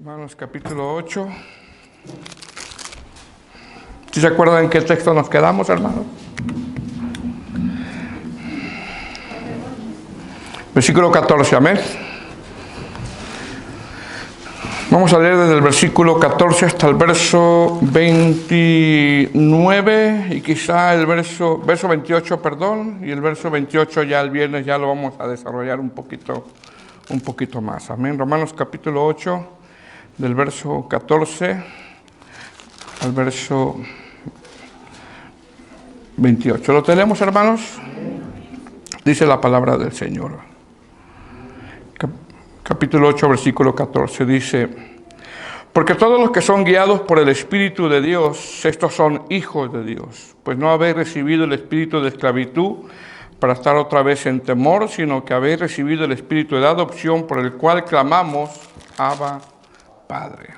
Romanos capítulo 8. ¿Sí se acuerdan en qué texto nos quedamos, hermanos? Versículo 14, amén. Vamos a leer desde el versículo 14 hasta el verso 29 y quizá el verso 28, perdón, y el verso 28 ya el viernes ya lo vamos a desarrollar un poquito más. Amén. Romanos capítulo 8, del verso 14 al verso 28. ¿Lo tenemos, hermanos? Dice la palabra del Señor. Capítulo 8, versículo 14, dice: porque todos los que son guiados por el Espíritu de Dios, estos son hijos de Dios. Pues no habéis recibido el espíritu de esclavitud para estar otra vez en temor, sino que habéis recibido el espíritu de adopción, por el cual clamamos, Abba, Padre.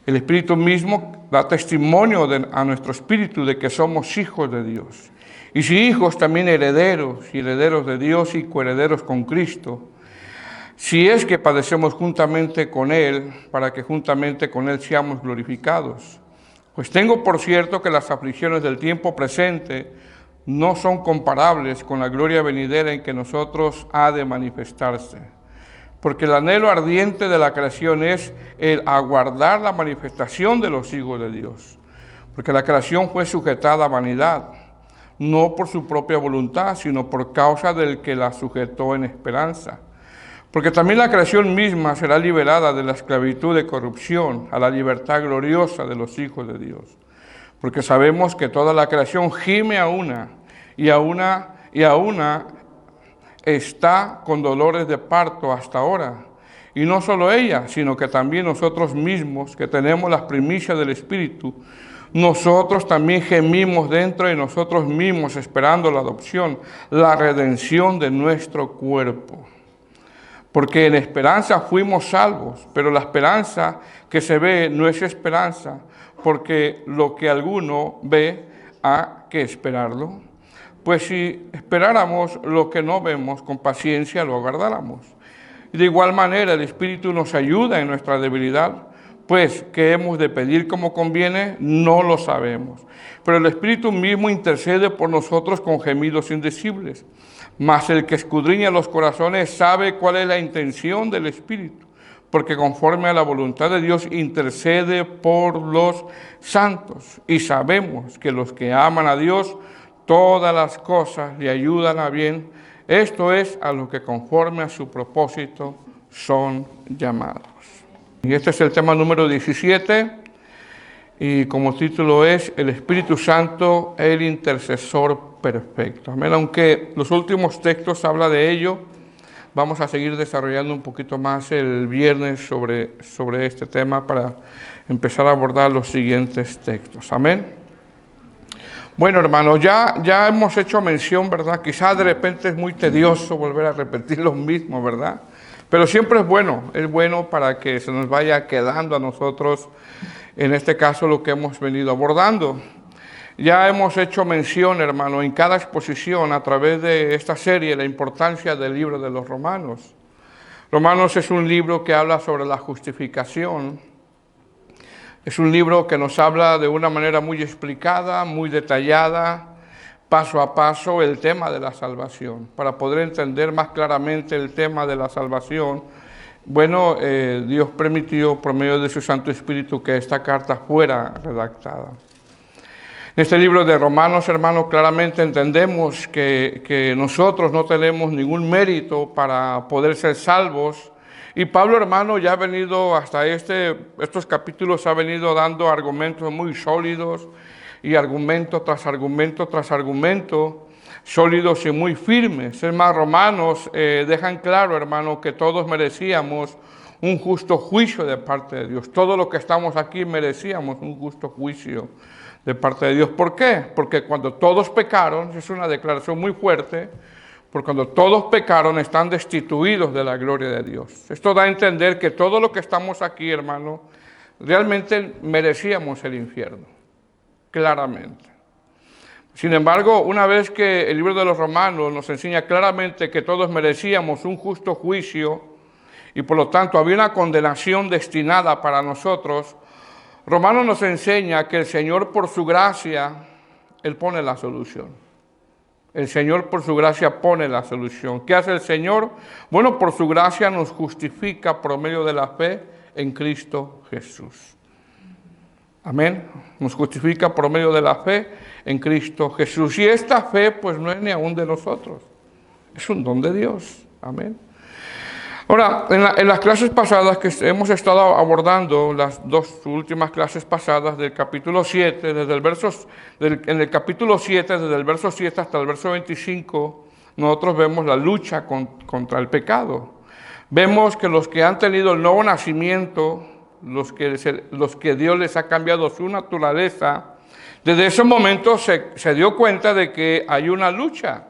El Espíritu mismo da testimonio a nuestro espíritu de que somos hijos de Dios. Y si hijos, también herederos, y herederos de Dios y coherederos con Cristo, si es que padecemos juntamente con Él, para que juntamente con Él seamos glorificados. Pues tengo por cierto que las aflicciones del tiempo presente no son comparables con la gloria venidera en que nosotros ha de manifestarse. Porque el anhelo ardiente de la creación es el aguardar la manifestación de los hijos de Dios. Porque la creación fue sujetada a vanidad, no por su propia voluntad, sino por causa del que la sujetó en esperanza. Porque también la creación misma será liberada de la esclavitud de corrupción a la libertad gloriosa de los hijos de Dios. Porque sabemos que toda la creación gime a una está con dolores de parto hasta ahora. Y no solo ella, sino que también nosotros mismos, que tenemos las primicias del Espíritu, nosotros también gemimos dentro de nosotros mismos, esperando la adopción, la redención de nuestro cuerpo. Porque en esperanza fuimos salvos, pero la esperanza que se ve no es esperanza, porque lo que alguno ve, ha que esperarlo. Pues si esperáramos lo que no vemos, con paciencia lo aguardáramos. Y de igual manera el Espíritu nos ayuda en nuestra debilidad, pues ¿qué hemos de pedir como conviene? No lo sabemos. Pero el Espíritu mismo intercede por nosotros con gemidos indecibles. Mas el que escudriña los corazones sabe cuál es la intención del Espíritu, porque conforme a la voluntad de Dios intercede por los santos. Y sabemos que los que aman a Dios, todas las cosas le ayudan a bien. Esto es a lo que conforme a su propósito son llamados. Y este es el tema número 17, y como título es El Espíritu Santo, el intercesor perfecto. Amén. Aunque los últimos textos hablan de ello, vamos a seguir desarrollando un poquito más el viernes sobre este tema para empezar a abordar los siguientes textos. Amén. Bueno, hermanos, ya hemos hecho mención, ¿verdad? Quizás de repente es muy tedioso volver a repetir lo mismo, ¿verdad? Pero siempre es bueno para que se nos vaya quedando a nosotros, en este caso, lo que hemos venido abordando. Ya hemos hecho mención, hermano, en cada exposición a través de esta serie, la importancia del libro de los Romanos. Romanos es un libro que habla sobre la justificación. Es un libro que nos habla de una manera muy explicada, muy detallada, paso a paso, el tema de la salvación. Para poder entender más claramente el tema de la salvación, bueno, Dios permitió por medio de su Santo Espíritu que esta carta fuera redactada. En este libro de Romanos, hermanos, claramente entendemos que nosotros no tenemos ningún mérito para poder ser salvos. Y Pablo, hermano, ya ha venido hasta estos capítulos, ha venido dando argumentos muy sólidos y argumento tras argumento tras argumento, sólidos y muy firmes. Es más, Romanos dejan claro, hermano, que todos merecíamos un justo juicio de parte de Dios. Todos los que estamos aquí merecíamos un justo juicio de parte de Dios. ¿Por qué? Porque cuando todos pecaron, es una declaración muy fuerte, porque cuando todos pecaron están destituidos de la gloria de Dios. Esto da a entender que todo lo que estamos aquí, hermano, realmente merecíamos el infierno, claramente. Sin embargo, una vez que el libro de los Romanos nos enseña claramente que todos merecíamos un justo juicio y por lo tanto había una condenación destinada para nosotros, Romanos nos enseña que el Señor por su gracia, Él pone la solución. El Señor por su gracia pone la solución. ¿Qué hace el Señor? Bueno, por su gracia nos justifica por medio de la fe en Cristo Jesús. Amén. Nos justifica por medio de la fe en Cristo Jesús. Y esta fe pues no es ni aún de nosotros. Es un don de Dios. Amén. Ahora, en las clases pasadas que hemos estado abordando, las dos últimas clases pasadas del capítulo 7, en el capítulo 7, desde el verso 7 hasta el verso 25, nosotros vemos la lucha contra el pecado. Vemos que los que han tenido el nuevo nacimiento, los que Dios les ha cambiado su naturaleza, desde ese momento se dio cuenta de que hay una lucha.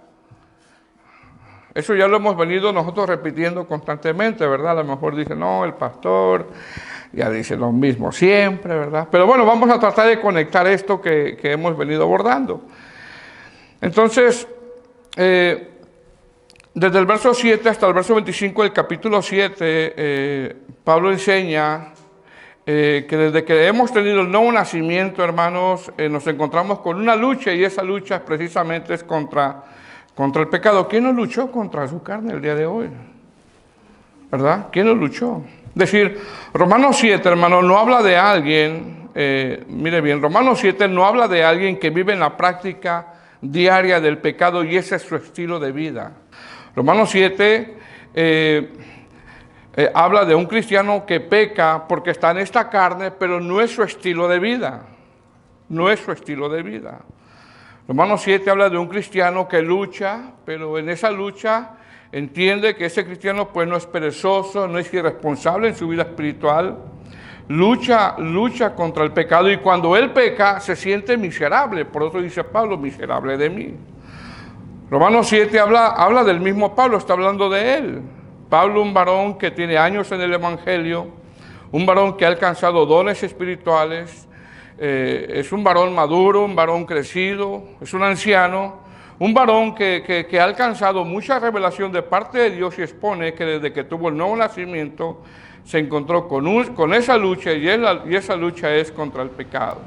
Eso ya lo hemos venido nosotros repitiendo constantemente, ¿verdad? A lo mejor dice, no, el pastor ya dice lo mismo siempre, ¿verdad? Pero bueno, vamos a tratar de conectar esto que hemos venido abordando. Entonces, desde el verso 7 hasta el verso 25 del capítulo 7, Pablo enseña que desde que hemos tenido el nuevo nacimiento, hermanos, nos encontramos con una lucha, y esa lucha precisamente es contra el pecado. ¿Quién no luchó contra su carne el día de hoy? ¿Verdad? ¿Quién no luchó? Es decir, Romanos 7, hermano, no habla de alguien, mire bien, Romanos 7 no habla de alguien que vive en la práctica diaria del pecado y ese es su estilo de vida. Romanos 7 habla de un cristiano que peca porque está en esta carne, pero no es su estilo de vida. No es su estilo de vida. Romanos 7 habla de un cristiano que lucha, pero en esa lucha entiende que ese cristiano pues no es perezoso, no es irresponsable en su vida espiritual, lucha contra el pecado y cuando él peca se siente miserable, por eso dice Pablo, miserable de mí. Romanos 7 habla del mismo Pablo, está hablando de él. Pablo, un varón que tiene años en el Evangelio, un varón que ha alcanzado dones espirituales, es un varón maduro, un varón crecido, es un anciano, un varón que ha alcanzado mucha revelación de parte de Dios y expone que desde que tuvo el nuevo nacimiento se encontró con esa lucha y esa lucha es contra el pecado.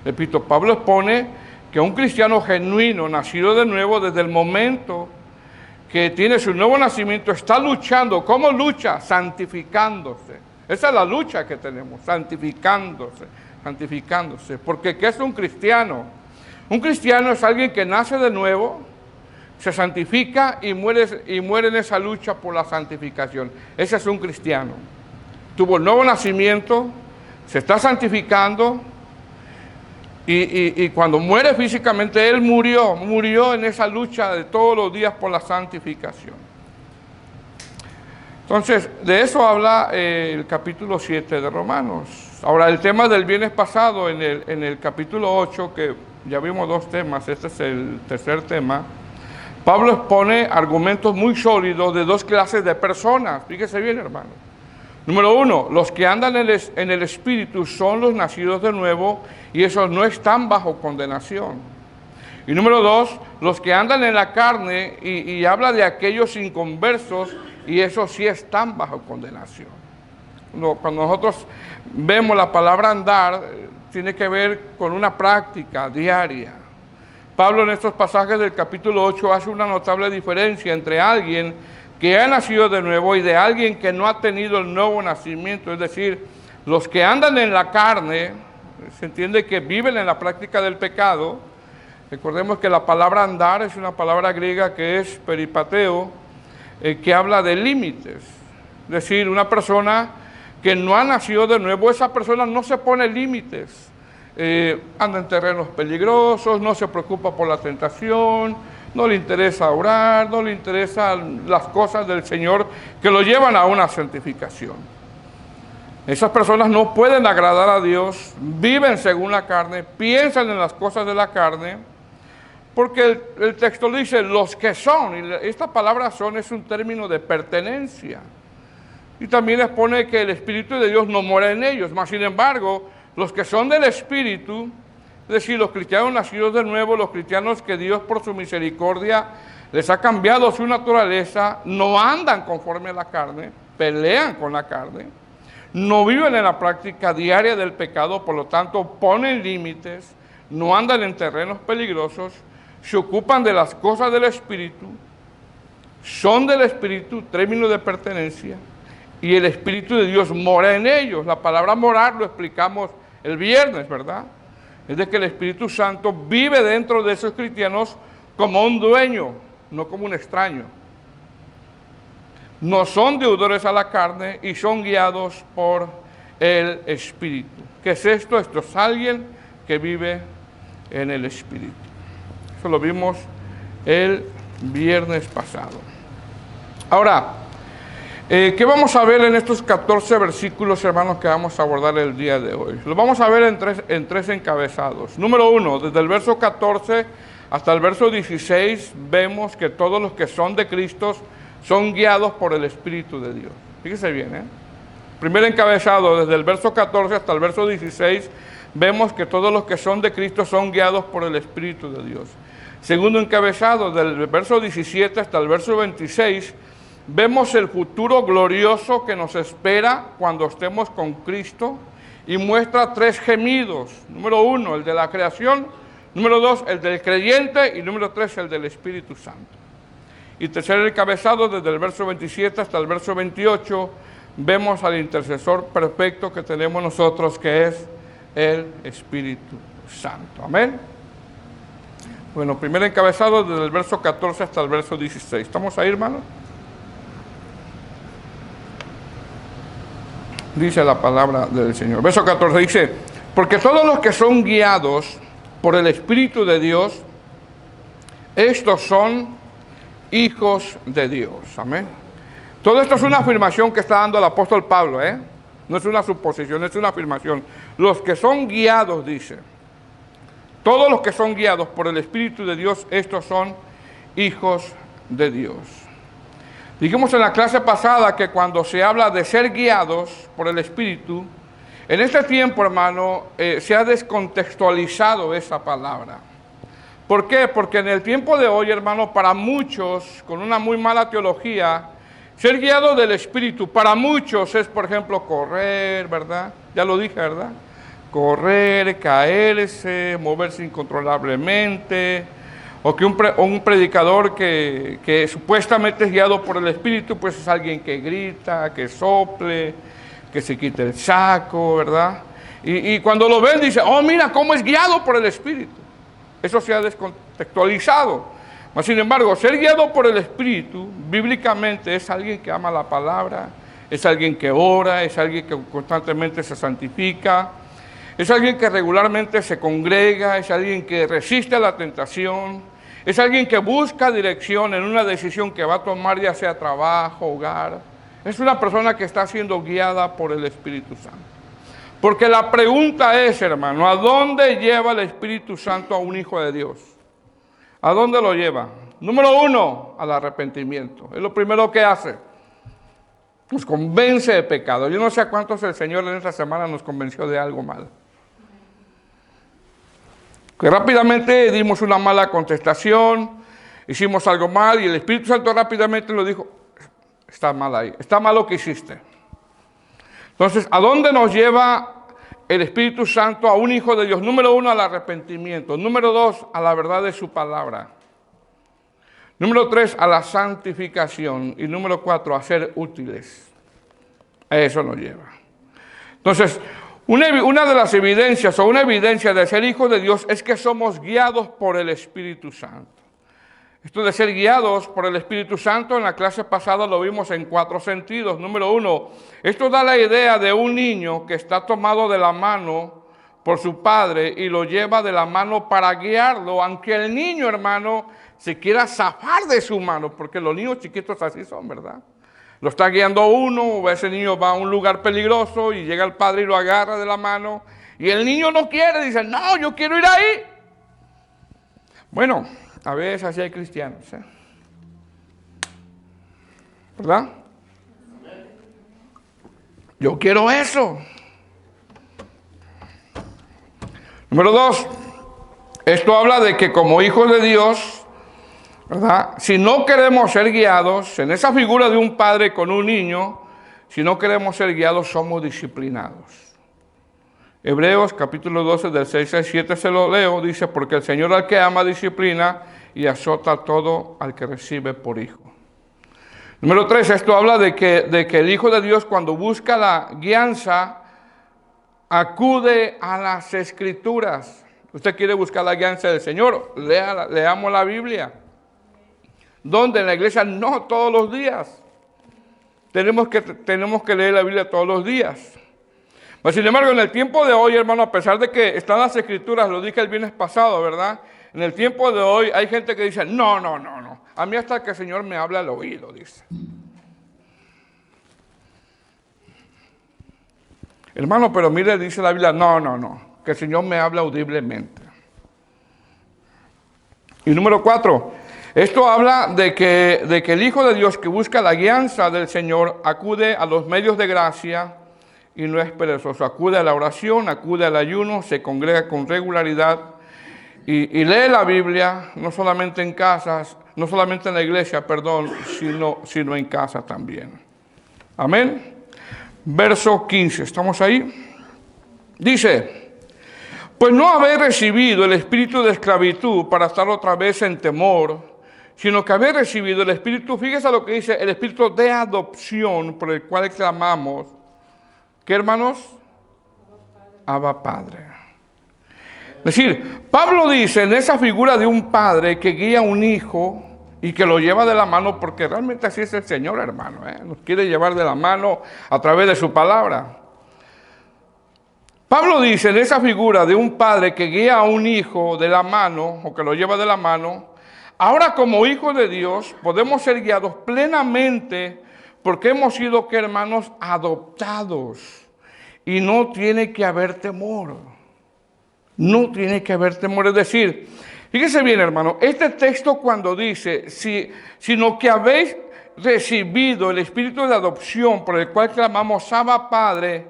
Repito, Pablo expone que un cristiano genuino, nacido de nuevo desde el momento que tiene su nuevo nacimiento, está luchando. ¿Cómo lucha? Santificándose. Esa es la lucha que tenemos, santificándose. Porque ¿qué es un cristiano? Un cristiano es alguien que nace de nuevo, se santifica y muere en esa lucha por la santificación. Ese es un cristiano. Tuvo el nuevo nacimiento, se está santificando y cuando muere físicamente, él murió en esa lucha de todos los días por la santificación. Entonces, de eso habla el capítulo 7 de Romanos. Ahora, el tema del viernes pasado, en el capítulo 8, que ya vimos dos temas, este es el tercer tema, Pablo expone argumentos muy sólidos de dos clases de personas. Fíjese bien, hermano. Número uno, los que andan en el Espíritu son los nacidos de nuevo y esos no están bajo condenación. Y número dos, los que andan en la carne y habla de aquellos inconversos y esos sí están bajo condenación. Cuando nosotros vemos la palabra andar, tiene que ver con una práctica diaria. Pablo en estos pasajes del capítulo 8 hace una notable diferencia entre alguien que ha nacido de nuevo y de alguien que no ha tenido el nuevo nacimiento. Es decir, los que andan en la carne, se entiende que viven en la práctica del pecado. Recordemos que la palabra andar es una palabra griega que es peripateo, que habla de límites. Es decir, una persona que no ha nacido de nuevo, esa persona no se pone límites. Anda en terrenos peligrosos, no se preocupa por la tentación, no le interesa orar, no le interesan las cosas del Señor que lo llevan a una santificación. Esas personas no pueden agradar a Dios, viven según la carne, piensan en las cosas de la carne, porque el texto dice los que son, y esta palabra son es un término de pertenencia. Y también expone que el Espíritu de Dios no mora en ellos, mas sin embargo, los que son del Espíritu, es decir, los cristianos nacidos de nuevo, los cristianos que Dios por su misericordia les ha cambiado su naturaleza, no andan conforme a la carne, pelean con la carne, no viven en la práctica diaria del pecado, por lo tanto ponen límites, no andan en terrenos peligrosos, se ocupan de las cosas del Espíritu, son del Espíritu, término de pertenencia, y el Espíritu de Dios mora en ellos. La palabra morar lo explicamos el viernes, ¿verdad? Es de que el Espíritu Santo vive dentro de esos cristianos como un dueño, no como un extraño. No son deudores a la carne y son guiados por el Espíritu. ¿Qué es esto? Esto es alguien que vive en el Espíritu. Eso lo vimos el viernes pasado. Ahora, ¿qué vamos a ver en estos 14 versículos, hermanos, que vamos a abordar el día de hoy? Lo vamos a ver en tres encabezados. Número 1, desde el verso 14 hasta el verso 16, vemos que todos los que son de Cristo son guiados por el Espíritu de Dios. Fíjese bien, Primer encabezado, desde el verso 14 hasta el verso 16, vemos que todos los que son de Cristo son guiados por el Espíritu de Dios. Segundo encabezado, del verso 17 hasta el verso 26, vemos el futuro glorioso que nos espera cuando estemos con Cristo y muestra 3 gemidos. Número 1, el de la creación. Número 2, el del creyente. Y número 3, el del Espíritu Santo. Y tercer encabezado, desde el verso 27 hasta el verso 28, vemos al intercesor perfecto que tenemos nosotros, que es el Espíritu Santo. Amén. Bueno, primer encabezado, desde el verso 14 hasta el verso 16. ¿Estamos ahí, hermanos? Dice la palabra del Señor. Verso 14 dice: porque todos los que son guiados por el Espíritu de Dios, estos son hijos de Dios. Amén. Todo esto es una afirmación que está dando el apóstol Pablo, No es una suposición, es una afirmación. Los que son guiados, dice, todos los que son guiados por el Espíritu de Dios, estos son hijos de Dios. Dijimos en la clase pasada que cuando se habla de ser guiados por el Espíritu, en este tiempo, hermano, se ha descontextualizado esa palabra. ¿Por qué? Porque en el tiempo de hoy, hermano, para muchos, con una muy mala teología, ser guiado del Espíritu, para muchos es, por ejemplo, correr, ¿verdad? Ya lo dije, ¿verdad? Correr, caerse, moverse incontrolablemente, o que un predicador que supuestamente es guiado por el Espíritu, pues es alguien que grita, que sople, que se quite el saco, ¿verdad? Y cuando lo ven, dice, oh, mira cómo es guiado por el Espíritu. Eso se ha descontextualizado. Mas, sin embargo, ser guiado por el Espíritu, bíblicamente, es alguien que ama la palabra, es alguien que ora, es alguien que constantemente se santifica, es alguien que regularmente se congrega, es alguien que resiste a la tentación, es alguien que busca dirección en una decisión que va a tomar, ya sea trabajo, hogar. Es una persona que está siendo guiada por el Espíritu Santo. Porque la pregunta es, hermano, ¿a dónde lleva el Espíritu Santo a un hijo de Dios? ¿A dónde lo lleva? Número 1, al arrepentimiento. Es lo primero que hace. Nos convence de pecado. Yo no sé a cuántos el Señor en esta semana nos convenció de algo mal. Que rápidamente dimos una mala contestación, hicimos algo mal y el Espíritu Santo rápidamente nos dijo, está mal ahí, está mal lo que hiciste. Entonces, ¿a dónde nos lleva el Espíritu Santo a un hijo de Dios? Número 1, al arrepentimiento. Número 2, a la verdad de su palabra. Número 3, a la santificación. Y número 4, a ser útiles. A eso nos lleva. Entonces, una de las evidencias o una evidencia de ser hijos de Dios es que somos guiados por el Espíritu Santo. Esto de ser guiados por el Espíritu Santo, en la clase pasada lo vimos en 4 sentidos. Número 1, esto da la idea de un niño que está tomado de la mano por su padre y lo lleva de la mano para guiarlo, aunque el niño, hermano, se quiera zafar de su mano, porque los niños chiquitos así son, ¿verdad? Lo está guiando uno, o ese niño va a un lugar peligroso y llega el padre y lo agarra de la mano, y el niño no quiere, dice, no, yo quiero ir ahí. Bueno, a veces así hay cristianos, ¿verdad? Yo quiero eso. Número 2, esto habla de que como hijos de Dios, ¿verdad? Si no queremos ser guiados en esa figura de un padre con un niño, si no queremos ser guiados, somos disciplinados. Hebreos capítulo 12 del 6 al 7 se lo leo, dice, porque el Señor al que ama disciplina y azota a todo al que recibe por hijo. Número 3, esto habla de que el Hijo de Dios cuando busca la guianza, acude a las Escrituras. Usted quiere buscar la guianza del Señor, leamos la Biblia. ¿Dónde? En la iglesia, no todos los días. Tenemos que leer la Biblia todos los días. Pero sin embargo, en el tiempo de hoy, hermano, a pesar de que están las Escrituras, lo dije el viernes pasado, ¿verdad? En el tiempo de hoy hay gente que dice, no. A mí hasta que el Señor me habla al oído, dice. Hermano, pero mire, dice la Biblia, no, que el Señor me habla audiblemente. Y número 4, esto habla de que el Hijo de Dios que busca la guianza del Señor acude a los medios de gracia y no es perezoso. Acude a la oración, acude al ayuno, se congrega con regularidad y lee la Biblia, no solamente en casas, no solamente en la iglesia, sino en casa también. Amén. Verso 15, ¿estamos ahí? Dice, pues no habéis recibido el espíritu de esclavitud para estar otra vez en temor, sino que habéis recibido el espíritu, fíjese lo que dice, el espíritu de adopción por el cual clamamos. ¿Qué, hermanos? Abba Padre. Es decir, Pablo dice en esa figura de un padre que guía a un hijo y que lo lleva de la mano, porque realmente así es el Señor, hermano, nos quiere llevar de la mano a través de su palabra. Pablo dice en esa figura de un padre que guía a un hijo de la mano, o que lo lleva de la mano, ahora como hijos de Dios podemos ser guiados plenamente porque hemos sido, ¿qué, hermanos? Adoptados. Y no tiene que haber temor. No tiene que haber temor. Es decir, fíjese bien, hermano, este texto cuando dice, sino que habéis recibido el espíritu de adopción por el cual clamamos Abba Padre,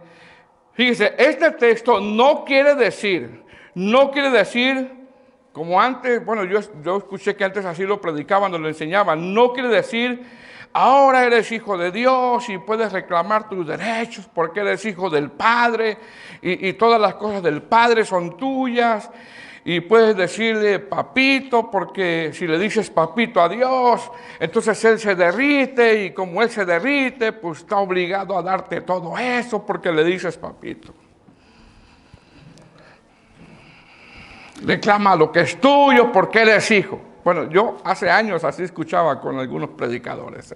fíjese, este texto no quiere decir, como antes, bueno, yo escuché que antes así lo predicaban, lo enseñaban, no quiere decir, ahora eres hijo de Dios y puedes reclamar tus derechos porque eres hijo del Padre y todas las cosas del Padre son tuyas y puedes decirle papito porque si le dices papito a Dios, entonces Él se derrite y como Él se derrite, pues está obligado a darte todo eso porque le dices papito. Reclama lo que es tuyo porque eres hijo. Bueno, yo hace años así escuchaba con algunos predicadores.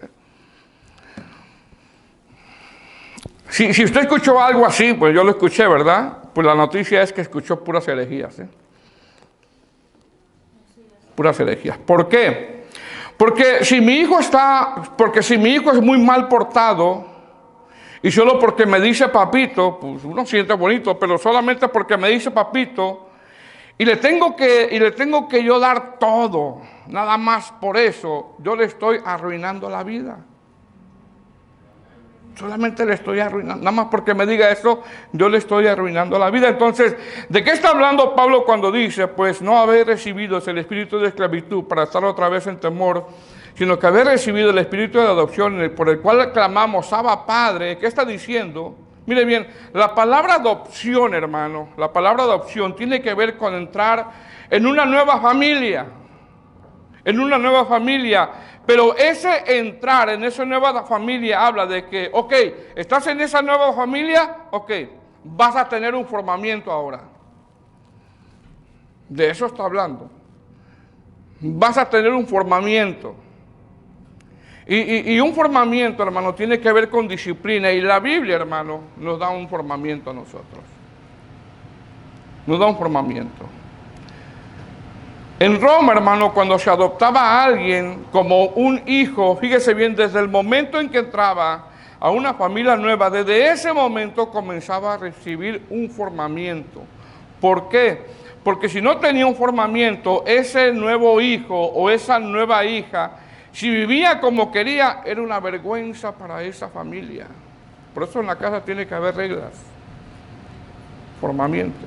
Si usted escuchó algo así, pues yo lo escuché, ¿verdad? Pues la noticia es que escuchó puras herejías. Puras herejías. ¿Por qué? Porque si mi hijo es muy mal portado, y solo porque me dice papito, pues uno siente bonito, pero solamente porque me dice papito, y le tengo que yo dar todo, nada más por eso, yo le estoy arruinando la vida. Solamente le estoy arruinando, nada más porque me diga eso, yo le estoy arruinando la vida. Entonces, ¿de qué está hablando Pablo cuando dice, pues no habéis recibido el espíritu de esclavitud para estar otra vez en temor, sino que habéis recibido el espíritu de adopción por el cual clamamos Abba Padre? ¿Qué está diciendo? Mire bien, la palabra adopción, hermano, la palabra adopción tiene que ver con entrar en una nueva familia. En una nueva familia. Pero ese entrar en esa nueva familia habla de que, ok, estás en esa nueva familia, ok, vas a tener un formamiento ahora. De eso está hablando. Vas a tener un formamiento. Y un formamiento, hermano, tiene que ver con disciplina. Y la Biblia, hermano, nos da un formamiento a nosotros. Nos da un formamiento. En Roma, hermano, cuando se adoptaba a alguien como un hijo, fíjese bien, desde el momento en que entraba a una familia nueva, desde ese momento comenzaba a recibir un formamiento. ¿Por qué? Porque si no tenía un formamiento, ese nuevo hijo o esa nueva hija, si vivía como quería, era una vergüenza para esa familia. Por eso en la casa tiene que haber reglas, formamiento.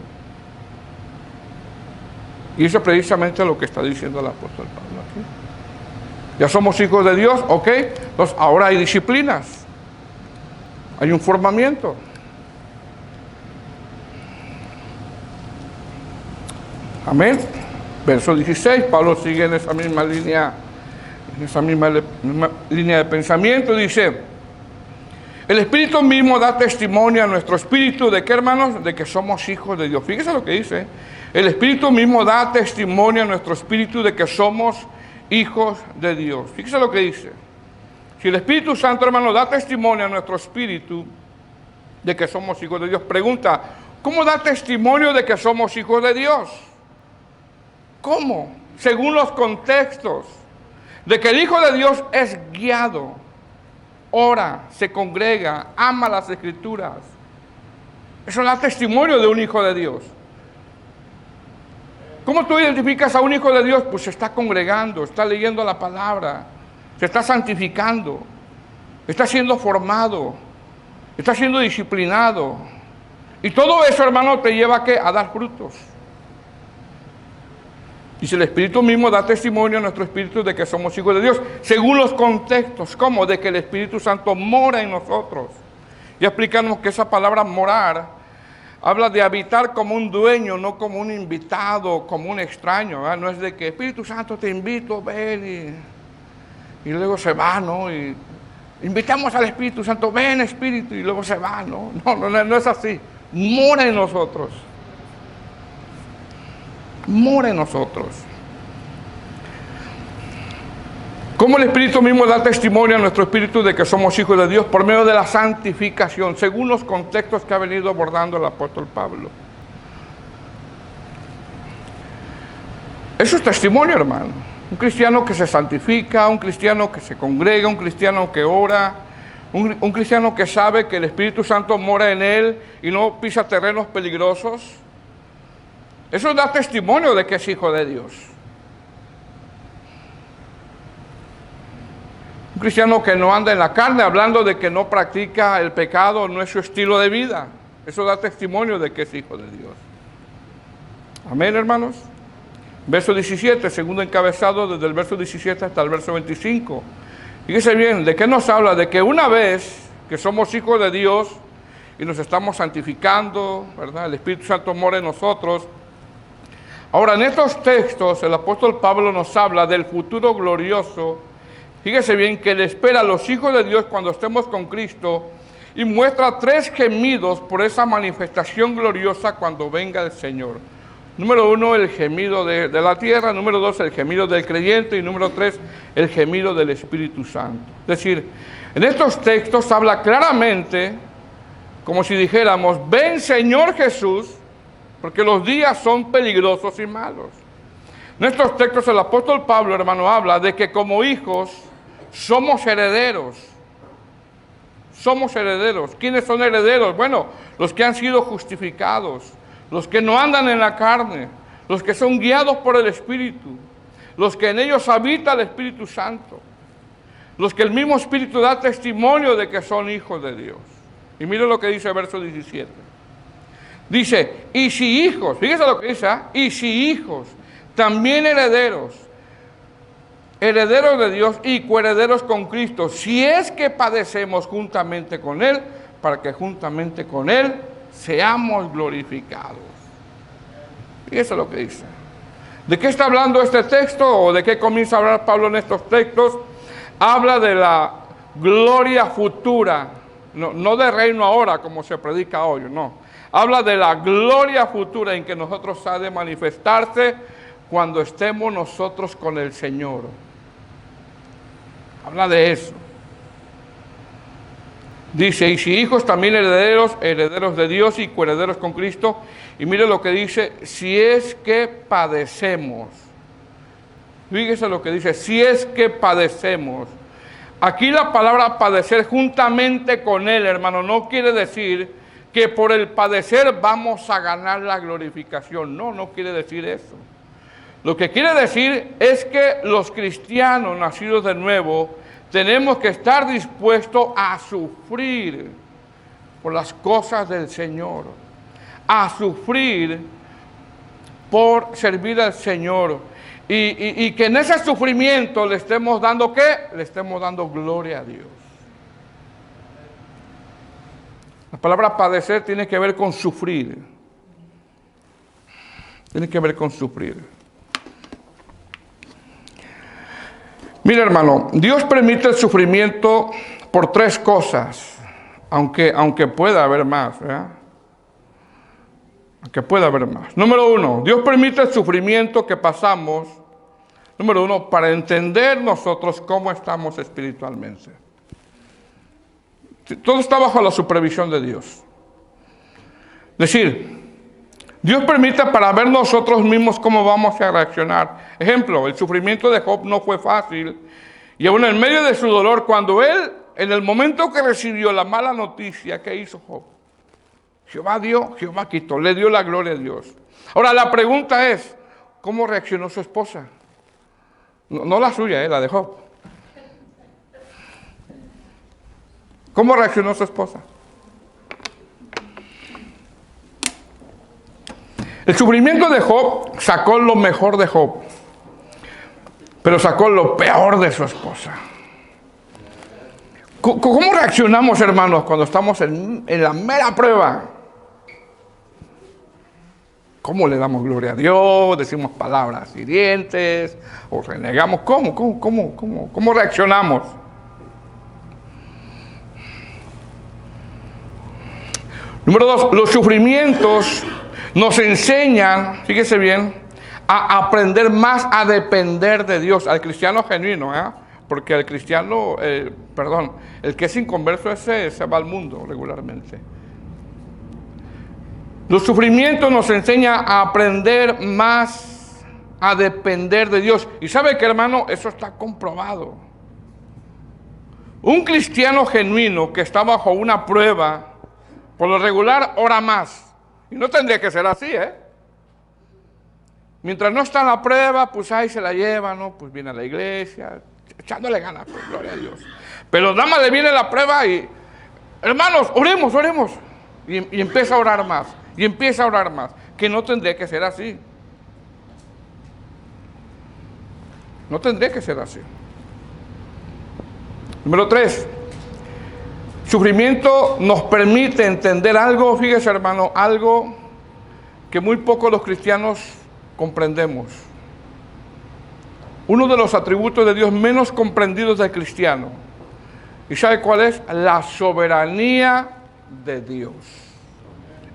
Y eso es precisamente lo que está diciendo el apóstol Pablo aquí. Ya somos hijos de Dios, ok, entonces ahora hay disciplinas. Hay un formamiento. Amén. Verso 16, Pablo sigue en esa misma línea de pensamiento. Dice: el Espíritu mismo da testimonio a nuestro espíritu de qué, hermanos, de que somos hijos de Dios. Fíjese lo que dice. El Espíritu mismo da testimonio a nuestro espíritu de que somos hijos de Dios. Fíjese lo que dice. Si el Espíritu Santo, hermano, da testimonio a nuestro espíritu de que somos hijos de Dios, pregunta: ¿cómo da testimonio de que somos hijos de Dios? ¿Cómo? Según los contextos de que el Hijo de Dios es guiado, ora, se congrega, ama las Escrituras. Eso da testimonio de un hijo de Dios. ¿Cómo tú identificas a un hijo de Dios? Pues se está congregando, está leyendo la palabra, se está santificando, está siendo formado, está siendo disciplinado. Y todo eso, hermano, te lleva ¿a qué? A dar frutos. Y si el Espíritu mismo da testimonio a nuestro espíritu de que somos hijos de Dios, según los contextos, ¿cómo? De que el Espíritu Santo mora en nosotros. Ya explicamos que esa palabra morar habla de habitar como un dueño, no como un invitado, como un extraño, ¿verdad? No es de que Espíritu Santo te invito, ven, y luego se va, ¿no? Y invitamos al Espíritu Santo, ven Espíritu, y luego se va, ¿no? No es así. Mora en nosotros. Mora en nosotros. ¿Cómo el Espíritu mismo da testimonio a nuestro espíritu de que somos hijos de Dios? Por medio de la santificación, según los contextos que ha venido abordando el apóstol Pablo. Eso es testimonio, hermano. Un cristiano que se santifica, un cristiano que se congrega, un cristiano que ora, un cristiano que sabe que el Espíritu Santo mora en él y no pisa terrenos peligrosos. Eso da testimonio de que es hijo de Dios. Un cristiano que no anda en la carne, hablando de que no practica el pecado, no es su estilo de vida. Eso da testimonio de que es hijo de Dios. Amén, hermanos. Verso 17, segundo encabezado, desde el verso 17 hasta el verso 25. Fíjese bien, ¿de qué nos habla? De que una vez que somos hijos de Dios y nos estamos santificando, ¿verdad? El Espíritu Santo mora en nosotros. Ahora, en estos textos, el apóstol Pablo nos habla del futuro glorioso. Fíjese bien que le espera a los hijos de Dios cuando estemos con Cristo y muestra 3 gemidos por esa manifestación gloriosa cuando venga el Señor. Número 1, el gemido de la tierra. Número 2, el gemido del creyente. Y número 3, el gemido del Espíritu Santo. Es decir, en estos textos habla claramente, como si dijéramos: ven Señor Jesús, porque los días son peligrosos y malos. En estos textos el apóstol Pablo, hermano, habla de que como hijos somos herederos. Somos herederos. ¿Quiénes son herederos? Bueno, los que han sido justificados, los que no andan en la carne, los que son guiados por el Espíritu, los que en ellos habita el Espíritu Santo, los que el mismo Espíritu da testimonio de que son hijos de Dios. Y mire lo que dice el verso 17. Dice: y si hijos, fíjese lo que dice, y si hijos, también herederos, herederos de Dios y coherederos con Cristo, si es que padecemos juntamente con Él, para que juntamente con Él seamos glorificados. Fíjese lo que dice. ¿De qué está hablando este texto o de qué comienza a hablar Pablo en estos textos? Habla de la gloria futura, no de reino ahora como se predica hoy, no. Habla de la gloria futura en que nosotros ha de manifestarse cuando estemos nosotros con el Señor. Habla de eso. Dice: y si hijos, también herederos, herederos de Dios y coherederos con Cristo. Y mire lo que dice: si es que padecemos. Fíjese lo que dice: si es que padecemos. Aquí la palabra padecer juntamente con Él, hermano, no quiere decir que por el padecer vamos a ganar la glorificación. No quiere decir eso. Lo que quiere decir es que los cristianos nacidos de nuevo tenemos que estar dispuestos a sufrir por las cosas del Señor, a sufrir por servir al Señor, y que en ese sufrimiento le estemos dando ¿qué? Le estemos dando gloria a Dios. La palabra padecer tiene que ver con sufrir. Tiene que ver con sufrir. Mira, hermano, Dios permite el sufrimiento por tres cosas, aunque pueda haber más, ¿verdad? Aunque pueda haber más. Número uno, Dios permite el sufrimiento que pasamos, número uno, para entender nosotros cómo estamos espiritualmente. Todo está bajo la supervisión de Dios. Es decir, Dios permite para ver nosotros mismos cómo vamos a reaccionar. Ejemplo, el sufrimiento de Job no fue fácil. Y aún en medio de su dolor, cuando él, en el momento que recibió la mala noticia, ¿qué hizo Job? Jehová dio, Jehová quitó, le dio la gloria a Dios. Ahora la pregunta es, ¿cómo reaccionó su esposa? No la suya, la de Job. ¿Cómo reaccionó su esposa? El sufrimiento de Job sacó lo mejor de Job, pero sacó lo peor de su esposa. ¿Cómo reaccionamos, hermanos, cuando estamos en la mera prueba? ¿Cómo le damos gloria a Dios? ¿Decimos palabras hirientes? ¿O renegamos? ¿Cómo reaccionamos? Número dos, los sufrimientos nos enseñan, fíjese bien, a aprender más a depender de Dios, al cristiano genuino, porque el cristiano, el que es inconverso ese va al mundo regularmente. Los sufrimientos nos enseñan a aprender más a depender de Dios. Y sabe que, hermano, eso está comprobado. Un cristiano genuino que está bajo una prueba, por lo regular ora más. Y no tendría que ser así, Mientras no está en la prueba, pues ahí se la lleva, ¿no? Pues viene a la iglesia, echándole ganas, pues, gloria a Dios. Pero nada más le viene la prueba y, hermanos, oremos. Y empieza a orar más, y empieza a orar más, que no tendría que ser así. No tendría que ser así. Número 3. Sufrimiento nos permite entender algo, fíjese, hermano, algo que muy pocos los cristianos comprendemos. Uno de los atributos de Dios menos comprendidos del cristiano. ¿Y sabe cuál es? La soberanía de Dios.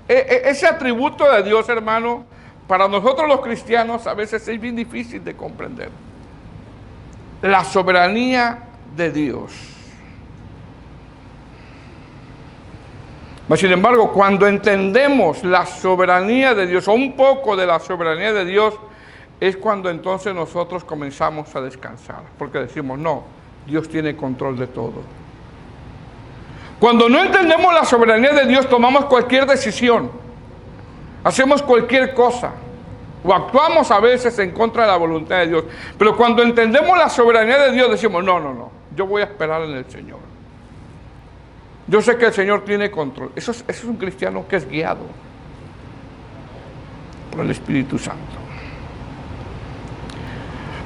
Ese atributo de Dios, hermano, para nosotros los cristianos a veces es bien difícil de comprender. La soberanía de Dios. Sin embargo, cuando entendemos la soberanía de Dios, o un poco de la soberanía de Dios, es cuando entonces nosotros comenzamos a descansar, porque decimos, no, Dios tiene control de todo. Cuando no entendemos la soberanía de Dios, tomamos cualquier decisión, hacemos cualquier cosa, o actuamos a veces en contra de la voluntad de Dios. Pero cuando entendemos la soberanía de Dios, decimos, no, yo voy a esperar en el Señor. Yo sé que el Señor tiene control. Eso es un cristiano que es guiado por el Espíritu Santo.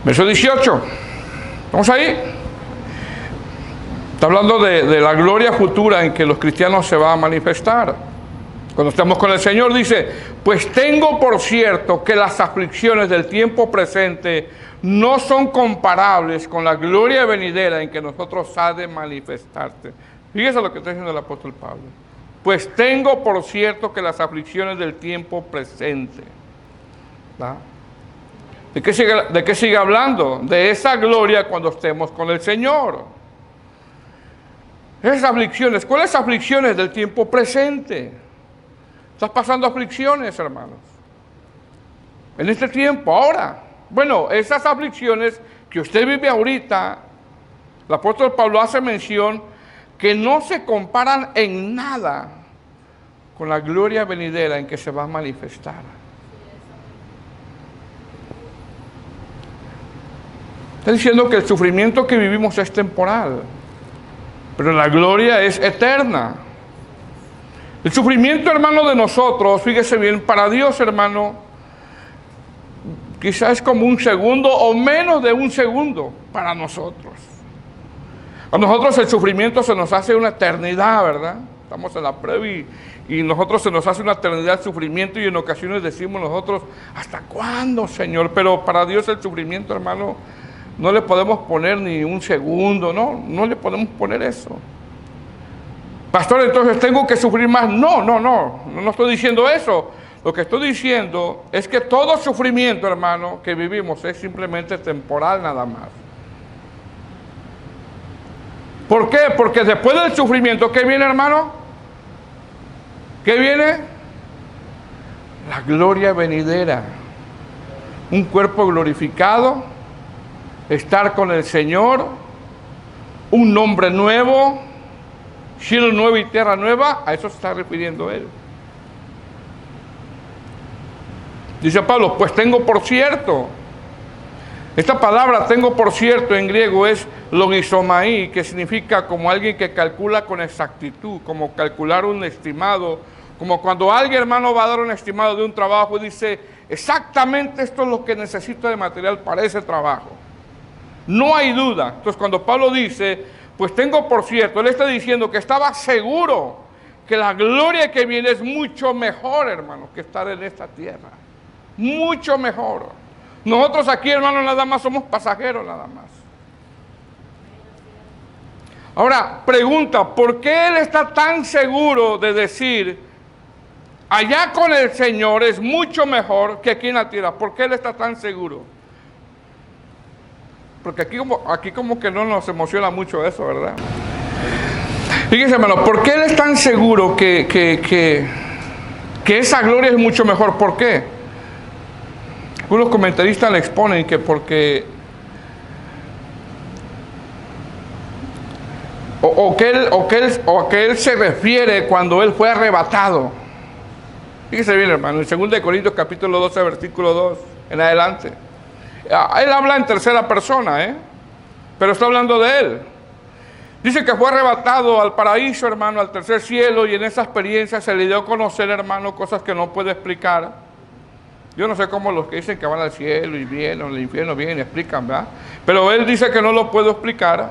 Verso 18. ¿Vamos ahí? Está hablando de la gloria futura en que los cristianos se van a manifestar. Cuando estamos con el Señor dice, pues tengo por cierto que las aflicciones del tiempo presente no son comparables con la gloria venidera en que nosotros ha de manifestarse. Fíjese lo que está diciendo el apóstol Pablo. Pues tengo por cierto que las aflicciones del tiempo presente. ¿Verdad? ¿De qué sigue hablando? De esa gloria cuando estemos con el Señor. Esas aflicciones, ¿cuáles aflicciones del tiempo presente? ¿Estás pasando aflicciones, hermanos? En este tiempo, ahora. Bueno, esas aflicciones que usted vive ahorita, el apóstol Pablo hace mención que no se comparan en nada con la gloria venidera en que se va a manifestar. Está diciendo que el sufrimiento que vivimos es temporal, pero la gloria es eterna. El sufrimiento, hermano, de nosotros, fíjese bien, para Dios, hermano, quizás es como un segundo o menos de un segundo para nosotros. A nosotros el sufrimiento se nos hace una eternidad, ¿verdad? estamos en la prueba y nosotros se nos hace una eternidad de sufrimiento y en ocasiones decimos nosotros, ¿hasta cuándo, Señor? Pero para Dios el sufrimiento, hermano, no le podemos poner ni un segundo, no le podemos poner eso. Pastor, entonces tengo que sufrir más. No estoy diciendo eso. Lo que estoy diciendo es que todo sufrimiento, hermano, que vivimos es simplemente temporal nada más. ¿Por qué? Porque después del sufrimiento, ¿qué viene, hermano? ¿Qué viene? La gloria venidera. Un cuerpo glorificado, estar con el Señor, un nombre nuevo, cielo nuevo y tierra nueva. A eso se está refiriendo él. Dice Pablo, pues tengo por cierto. Esta palabra tengo por cierto en griego es logizomaí, que significa como alguien que calcula con exactitud, como calcular un estimado, como cuando alguien, hermano, va a dar un estimado de un trabajo y dice, exactamente esto es lo que necesito de material para ese trabajo. No hay duda. Entonces cuando Pablo dice, pues tengo por cierto, él está diciendo que estaba seguro que la gloria que viene es mucho mejor, hermano, que estar en esta tierra. Mucho mejor. Nosotros aquí, hermano, nada más somos pasajeros, nada más. Ahora, pregunta, ¿por qué él está tan seguro de decir, allá con el Señor es mucho mejor que aquí en la tierra? ¿Por qué él está tan seguro? Porque aquí como que no nos emociona mucho eso, ¿verdad? Fíjense, hermano, ¿por qué él es tan seguro que esa gloria es mucho mejor? ¿Por qué? Algunos comentaristas le exponen que porque que él se refiere cuando él fue arrebatado. Fíjese bien, hermano, en 2 Corintios capítulo 12, versículo 2 en adelante. Él habla en tercera persona, pero está hablando de él. Dice que fue arrebatado al paraíso, hermano, al tercer cielo, y en esa experiencia se le dio a conocer, hermano, cosas que no puede explicar. Yo no sé cómo los que dicen que van al cielo y vienen, al infierno vienen y explican, ¿verdad? Pero él dice que no lo puedo explicar.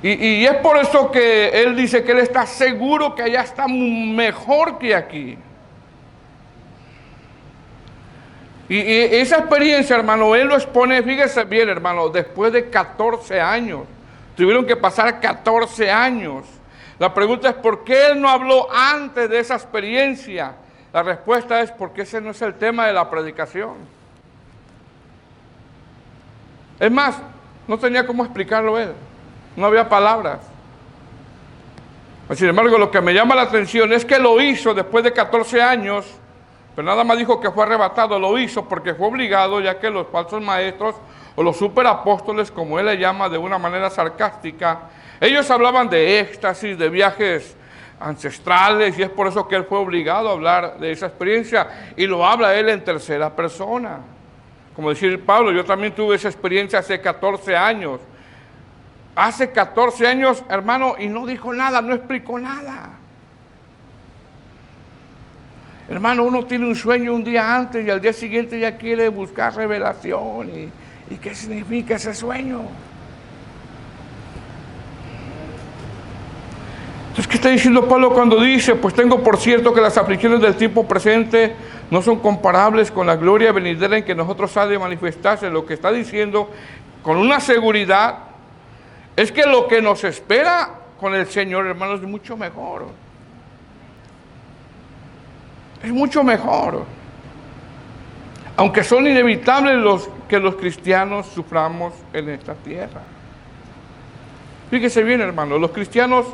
Y es por eso que él dice que él está seguro que allá está mejor que aquí. Y esa experiencia, hermano, él lo expone, fíjese bien, hermano, después de 14 años. Tuvieron que pasar 14 años. La pregunta es, ¿por qué él no habló antes de esa experiencia? La respuesta es porque ese no es el tema de la predicación. Es más, no tenía cómo explicarlo él. No había palabras. Sin embargo, lo que me llama la atención es que lo hizo después de 14 años, pero nada más dijo que fue arrebatado. Lo hizo porque fue obligado, ya que los falsos maestros o los superapóstoles, como él le llama de una manera sarcástica, ellos hablaban de éxtasis, de viajes ancestrales, y es por eso que él fue obligado a hablar de esa experiencia, y lo habla él en tercera persona. Como decir Pablo, yo también tuve esa experiencia hace 14 años. Hace 14 años, hermano, y no dijo nada, no explicó nada. Hermano, uno tiene un sueño un día antes y al día siguiente ya quiere buscar revelación. ¿Y qué significa ese sueño? Entonces, ¿qué está diciendo Pablo cuando dice, pues tengo por cierto que las aflicciones del tiempo presente no son comparables con la gloria venidera en que nosotros ha de manifestarse? Lo que está diciendo con una seguridad es que lo que nos espera con el Señor, hermanos, es mucho mejor. Es mucho mejor. Aunque son inevitables que los cristianos suframos en esta tierra. Fíjese bien, hermano, los cristianos,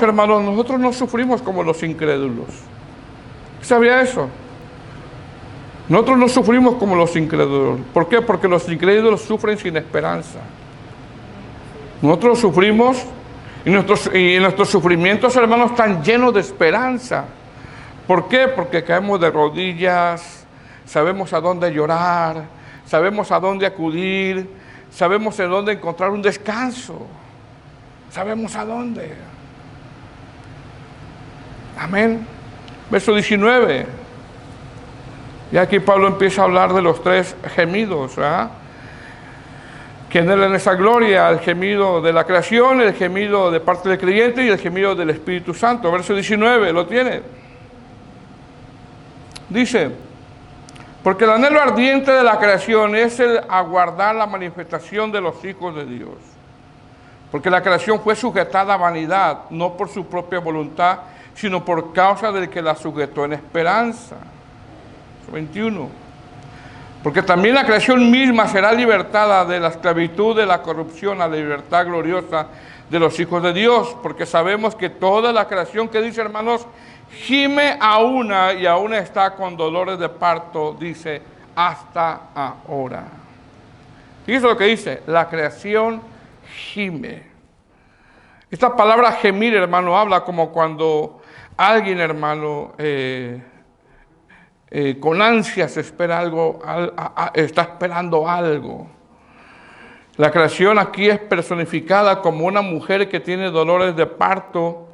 hermanos, nosotros no sufrimos como los incrédulos. ¿Sabía eso? Nosotros no sufrimos como los incrédulos. ¿Por qué? Porque los incrédulos sufren sin esperanza. Nosotros sufrimos y nuestros sufrimientos, hermanos, están llenos de esperanza. ¿Por qué? Porque caemos de rodillas, sabemos a dónde llorar, sabemos a dónde acudir, sabemos en dónde encontrar un descanso. Sabemos a dónde. Amén. Verso 19. Y aquí Pablo empieza a hablar de los tres gemidos, ¿verdad? generan esa gloria, el gemido de la creación, el gemido de parte del creyente y el gemido del Espíritu Santo. Verso 19, ¿lo tiene? Dice, porque el anhelo ardiente de la creación es el aguardar la manifestación de los hijos de Dios. Porque la creación fue sujetada a vanidad, no por su propia voluntad, sino por causa del que la sujetó en esperanza. 21. Porque también la creación misma será libertada de la esclavitud de la corrupción a la libertad gloriosa de los hijos de Dios. Porque sabemos que toda la creación, que dice, hermanos, gime a una y aún está con dolores de parto, dice, hasta ahora. Fíjese lo que dice, la creación gime. Esta palabra gemir, hermano, habla como cuando alguien, hermano, con ansias espera algo, está esperando algo. La creación aquí es personificada como una mujer que tiene dolores de parto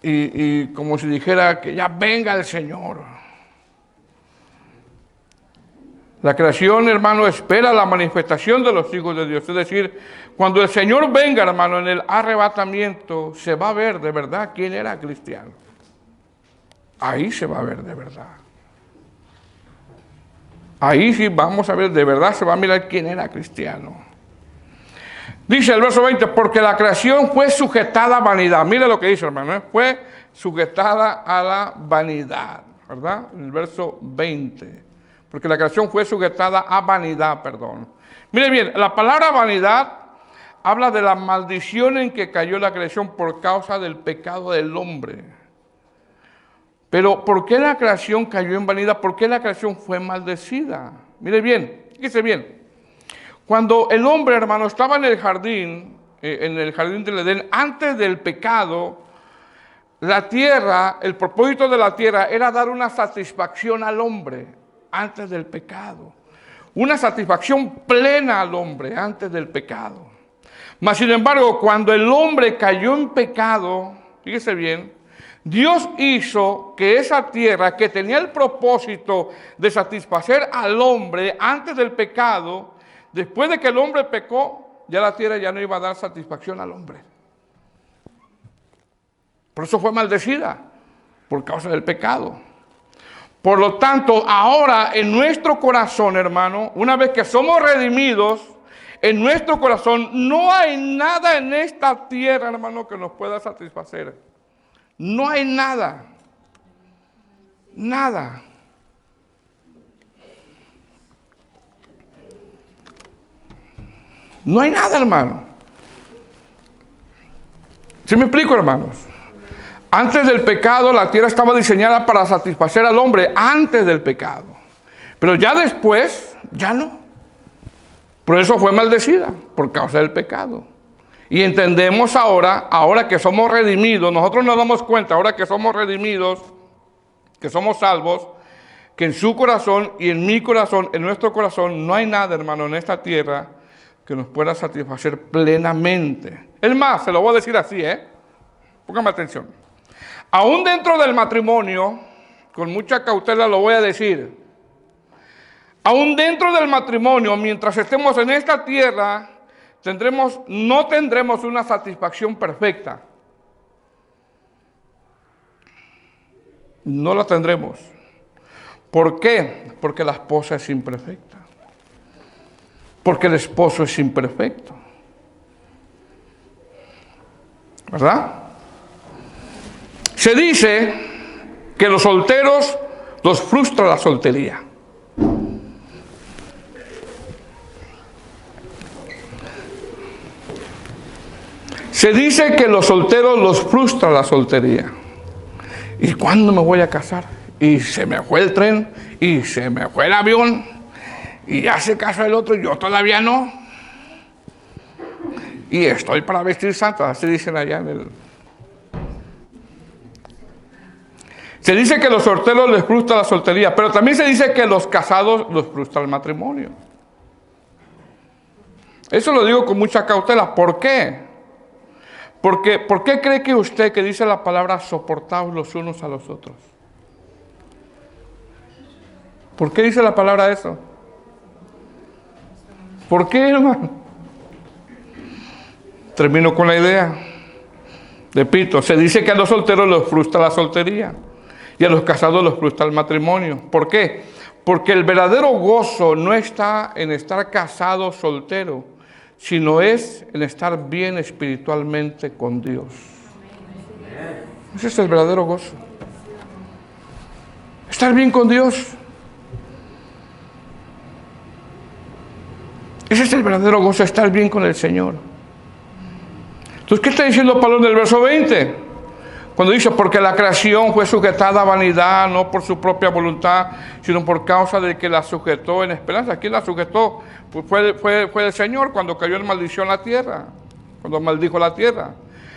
y como si dijera que ya venga el Señor. La creación, hermano, espera la manifestación de los hijos de Dios. Es decir, cuando el Señor venga, hermano, en el arrebatamiento, se va a ver de verdad quién era cristiano. Ahí se va a ver de verdad. Ahí sí vamos a ver, de verdad se va a mirar quién era cristiano. Dice el verso 20, porque la creación fue sujetada a vanidad. Mire lo que dice, hermano, fue sujetada a la vanidad, ¿verdad? En el verso 20. Porque la creación fue sujetada a vanidad, perdón. Mire bien, la palabra vanidad habla de la maldición en que cayó la creación por causa del pecado del hombre. Pero ¿por qué la creación cayó en vanidad? ¿Por qué la creación fue maldecida? Mire bien, fíjese bien. Cuando el hombre, hermano, estaba en el jardín del Edén, antes del pecado, la tierra, el propósito de la tierra era dar una satisfacción al hombre antes del pecado. Una satisfacción plena al hombre antes del pecado. Mas, sin embargo, cuando el hombre cayó en pecado, fíjese bien, Dios hizo que esa tierra que tenía el propósito de satisfacer al hombre antes del pecado, después de que el hombre pecó, ya la tierra ya no iba a dar satisfacción al hombre. Por eso fue maldecida, por causa del pecado. Por lo tanto, ahora en nuestro corazón, hermano, una vez que somos redimidos, en nuestro corazón no hay nada en esta tierra, hermano, que nos pueda satisfacer. No hay nada. Nada. No hay nada, hermano. ¿Sí me explico, hermanos? Antes del pecado, la tierra estaba diseñada para satisfacer al hombre antes del pecado. Pero ya después, ya no. Por eso fue maldecida, por causa del pecado. Y entendemos ahora que somos redimidos, nosotros nos damos cuenta, ahora que somos redimidos, que somos salvos, que en su corazón y en mi corazón, en nuestro corazón, no hay nada, hermano, en esta tierra que nos pueda satisfacer plenamente. Es más, se lo voy a decir así, póngame atención. Aún dentro del matrimonio, con mucha cautela lo voy a decir, aún dentro del matrimonio, mientras estemos en esta tierra, no tendremos una satisfacción perfecta. No la tendremos. ¿Por qué? Porque la esposa es imperfecta. Porque el esposo es imperfecto. ¿Verdad? Se dice que los solteros los frustra la soltería. Se dice que los solteros los frustra la soltería. ¿Y cuándo me voy a casar? Y se me fue el tren, y se me fue el avión, y ya se casó el otro, y yo todavía no. Y estoy para vestir santo, así dicen allá en el... Se dice que los solteros les frustra la soltería, pero también se dice que los casados los frustra el matrimonio. Eso lo digo con mucha cautela. ¿Por qué? Porque, ¿por qué cree que usted que dice la palabra soportaos los unos a los otros? ¿Por qué dice la palabra eso? ¿Por qué, hermano? Termino con la idea. Repito, se dice que a los solteros los frustra la soltería y a los casados los frustra el matrimonio. ¿Por qué? Porque el verdadero gozo no está en estar casado o soltero, sino es en estar bien espiritualmente con Dios. Ese es el verdadero gozo. Estar bien con Dios. Ese es el verdadero gozo, estar bien con el Señor. Entonces, ¿qué está diciendo Pablo en el verso 20? Cuando dice, porque la creación fue sujetada a vanidad, no por su propia voluntad, sino por causa de que la sujetó en esperanza. ¿Quién la sujetó? Pues fue el Señor cuando cayó en maldición la tierra, cuando maldijo la tierra.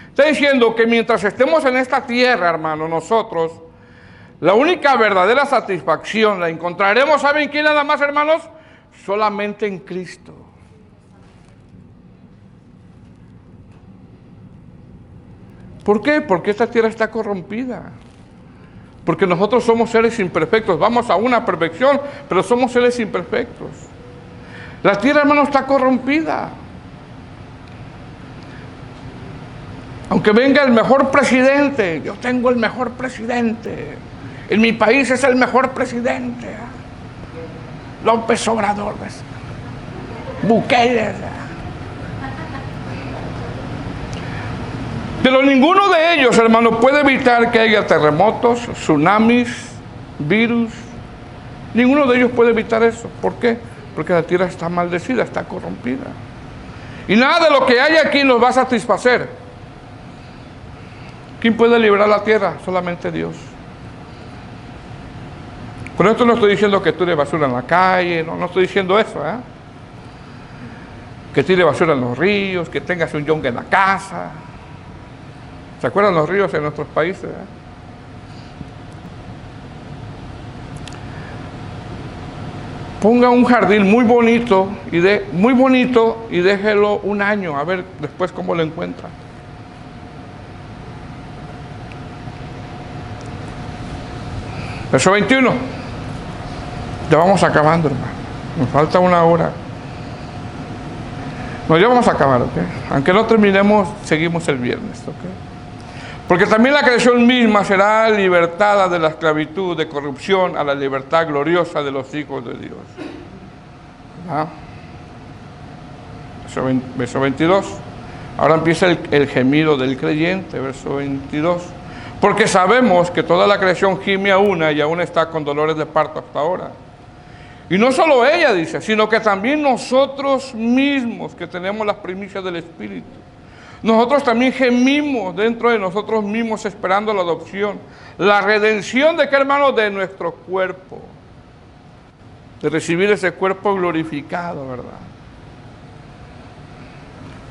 Está diciendo que mientras estemos en esta tierra, hermano, nosotros, la única verdadera satisfacción la encontraremos, ¿saben quién nada más, hermanos? Solamente en Cristo. ¿Por qué? Porque esta tierra está corrompida. Porque nosotros somos seres imperfectos. Vamos a una perfección, pero somos seres imperfectos. La tierra, hermano, está corrompida. Aunque venga el mejor presidente, yo tengo el mejor presidente. En mi país es el mejor presidente. López Obrador, Bukele. Pero ninguno de ellos, hermano, puede evitar que haya terremotos, tsunamis, virus. Ninguno de ellos puede evitar eso. ¿Por qué? Porque la tierra está maldecida, está corrompida. Y nada de lo que hay aquí nos va a satisfacer. ¿Quién puede liberar la tierra? Solamente Dios. Con esto no estoy diciendo que tire basura en la calle, no estoy diciendo eso, ¿eh? Que tire basura en los ríos, que tengas un yongue en la casa. ¿Se acuerdan los ríos en nuestros países? Ponga un jardín muy bonito y déjelo un año, a ver después cómo lo encuentra. Verso 21. Ya vamos acabando, hermano. Nos falta una hora. No, ya vamos a acabar, ¿ok? Aunque no terminemos, seguimos el viernes, ¿ok? Porque también la creación misma será libertada de la esclavitud, de corrupción, a la libertad gloriosa de los hijos de Dios. ¿Verdad? Verso 22. Ahora empieza el gemido del creyente, verso 22. Porque sabemos que toda la creación gime a una y aún está con dolores de parto hasta ahora. Y no solo ella, dice, sino que también nosotros mismos, que tenemos las primicias del Espíritu. Nosotros también gemimos dentro de nosotros mismos esperando la adopción, la redención de qué, hermanos, de nuestro cuerpo, de recibir ese cuerpo glorificado, ¿verdad?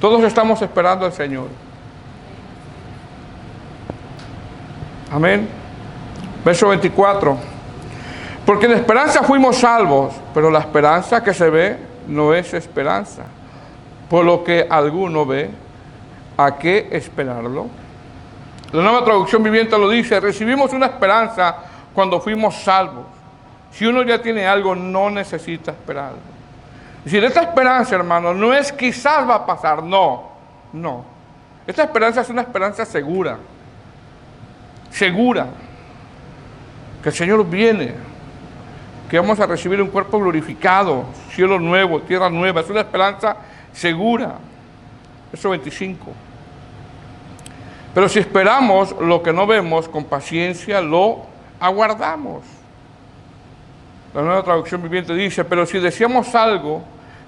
Todos estamos esperando al Señor. Amén. Verso 24. Porque en esperanza fuimos salvos, pero la esperanza que se ve no es esperanza. Por lo que alguno ve, ¿a qué esperarlo? La Nueva Traducción Viviente lo dice: recibimos una esperanza cuando fuimos salvos. Si uno ya tiene algo, no necesita esperarlo. Es decir, esta esperanza, hermano, no es quizás va a pasar, no. Esta esperanza es una esperanza segura. Segura. Que el Señor viene. Que vamos a recibir un cuerpo glorificado, cielo nuevo, tierra nueva. Es una esperanza segura. Verso 25. Pero si esperamos lo que no vemos, con paciencia lo aguardamos. La Nueva Traducción Viviente dice: pero si deseamos algo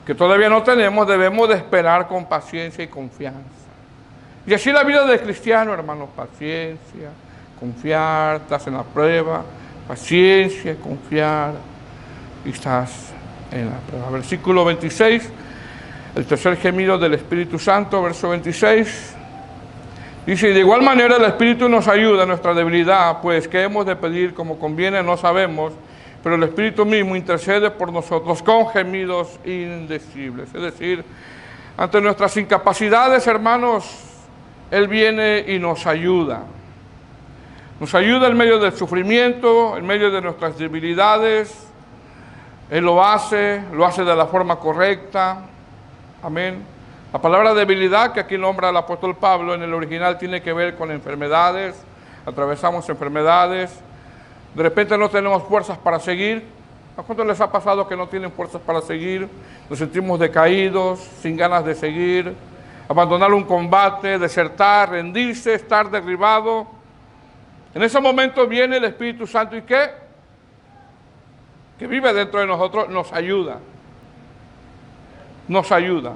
que todavía no tenemos, debemos de esperar con paciencia y confianza. Y así la vida del cristiano, hermanos: paciencia, confiar, estás en la prueba, paciencia, confiar, y estás en la prueba. Versículo 26, el tercer gemido del Espíritu Santo, verso 26. Dice: y de igual manera el Espíritu nos ayuda en nuestra debilidad, pues qué hemos de pedir como conviene no sabemos, pero el Espíritu mismo intercede por nosotros con gemidos indecibles. Es decir, ante nuestras incapacidades, hermanos, Él viene y nos ayuda. Nos ayuda en medio del sufrimiento, en medio de nuestras debilidades. Él lo hace de la forma correcta. Amén. La palabra debilidad que aquí nombra el apóstol Pablo en el original tiene que ver con enfermedades. Atravesamos enfermedades. De repente no tenemos fuerzas para seguir. ¿A cuántos les ha pasado que no tienen fuerzas para seguir? Nos sentimos decaídos, sin ganas de seguir, abandonar un combate, desertar, rendirse, estar derribado. En ese momento viene el Espíritu Santo y ¿qué? Que vive dentro de nosotros, nos ayuda. Nos ayuda.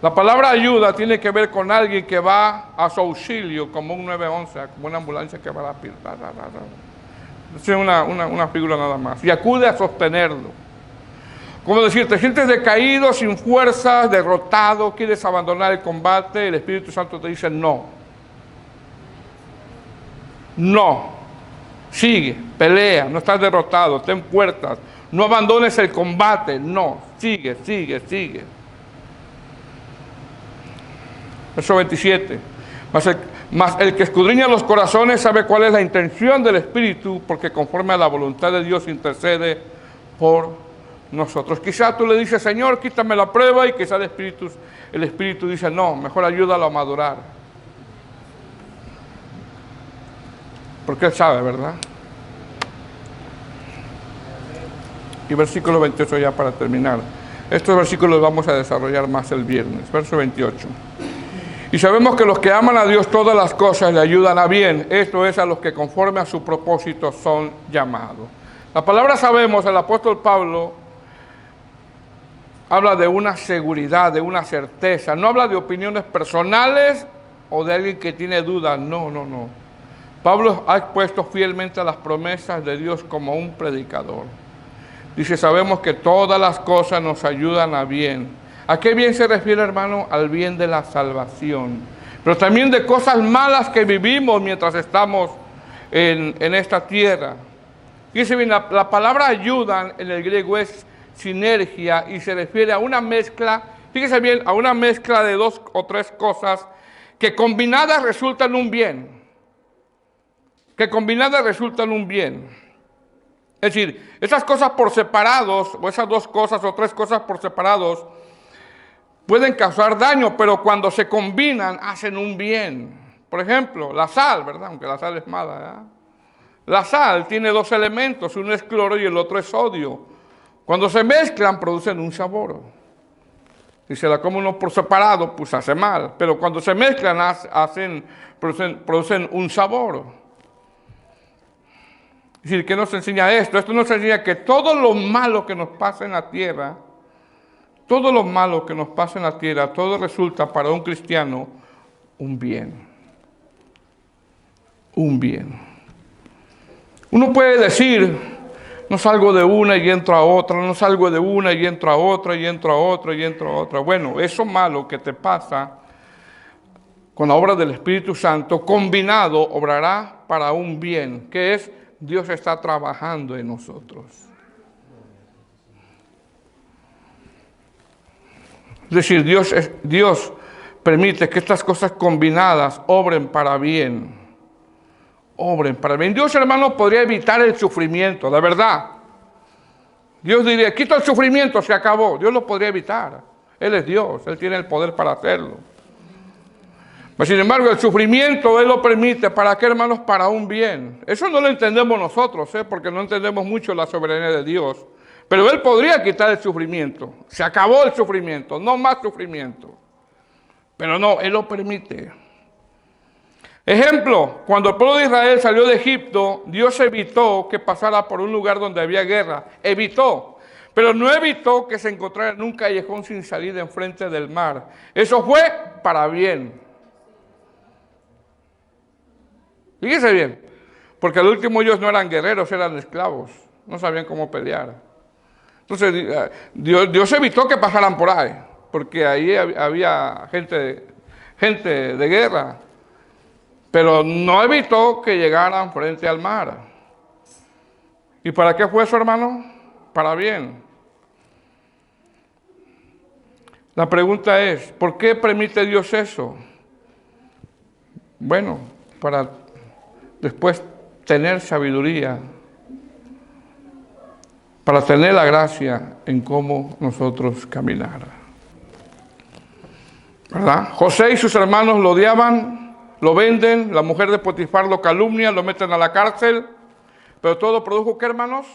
La palabra ayuda tiene que ver con alguien que va a su auxilio, como un 911, como una ambulancia que va a la pila. Es una figura nada más. Y acude a sostenerlo. Como decir, te sientes decaído, sin fuerzas, derrotado, quieres abandonar el combate, el Espíritu Santo te dice no. No. Sigue, pelea, no estás derrotado, ten fuerzas. No abandones el combate, no. Sigue, sigue, sigue. Verso 27. Mas el que escudriña los corazones sabe cuál es la intención del Espíritu, porque conforme a la voluntad de Dios intercede por nosotros. Quizá tú le dices, Señor, quítame la prueba, y quizá el Espíritu dice, no, mejor ayúdalo a madurar. Porque Él sabe, ¿verdad? Y versículo 28 ya para terminar. Estos versículos los vamos a desarrollar más el viernes. Verso 28. Y sabemos que los que aman a Dios todas las cosas le ayudan a bien. Esto es a los que conforme a su propósito son llamados. La palabra sabemos, el apóstol Pablo habla de una seguridad, de una certeza. No habla de opiniones personales o de alguien que tiene dudas. No, no, no. Pablo ha expuesto fielmente a las promesas de Dios como un predicador. Dice, sabemos que todas las cosas nos ayudan a bien. ¿A qué bien se refiere, hermano? Al bien de la salvación. Pero también de cosas malas que vivimos mientras estamos en esta tierra. Fíjense bien, la palabra ayudan en el griego es sinergia y se refiere a una mezcla, fíjense bien, a una mezcla de dos o tres cosas que combinadas resultan un bien. Que combinadas resultan un bien. Es decir, esas cosas por separados, o esas dos cosas o tres cosas por separados, pueden causar daño, pero cuando se combinan hacen un bien. Por ejemplo, la sal, ¿verdad? Aunque la sal es mala, ¿verdad? La sal tiene dos elementos, uno es cloro y el otro es sodio. Cuando se mezclan producen un sabor. Si se la come uno por separado, pues hace mal. Pero cuando se mezclan producen un sabor. Es decir, ¿qué nos enseña esto? Esto nos enseña que todo lo malo que nos pasa en la tierra, todo lo malo que nos pasa en la tierra, todo resulta para un cristiano un bien. Un bien. Uno puede decir, no salgo de una y entro a otra, no salgo de una y entro a otra, y entro a otra, y entro a otra. Bueno, eso malo que te pasa con la obra del Espíritu Santo, combinado, obrará para un bien, que es Dios está trabajando en nosotros. Es decir, Dios permite que estas cosas combinadas obren para bien. Obren para bien. Dios, hermano, podría evitar el sufrimiento, la verdad. Dios diría, quita el sufrimiento, se acabó. Dios lo podría evitar. Él es Dios, Él tiene el poder para hacerlo. Pero sin embargo, el sufrimiento Él lo permite. ¿Para qué, hermanos? Para un bien. Eso no lo entendemos nosotros, porque no entendemos mucho la soberanía de Dios. Pero Él podría quitar el sufrimiento. Se acabó el sufrimiento, no más sufrimiento. Pero no, Él lo permite. Ejemplo, cuando el pueblo de Israel salió de Egipto, Dios evitó que pasara por un lugar donde había guerra. Evitó. Pero no evitó que se encontrara en un callejón sin salida enfrente del mar. Eso fue para bien. Fíjense bien. Porque al último ellos no eran guerreros, eran esclavos. No sabían cómo pelear. Entonces, Dios evitó que pasaran por ahí, porque ahí había gente de guerra, pero no evitó que llegaran frente al mar. ¿Y para qué fue eso, hermano? Para bien. La pregunta es, ¿por qué permite Dios eso? Bueno, para después tener sabiduría, para tener la gracia en cómo nosotros caminar. ¿verdad? José y sus hermanos lo odiaban, lo venden, la mujer de Potifar lo calumnia, lo meten a la cárcel, pero todo produjo, ¿qué, hermanos?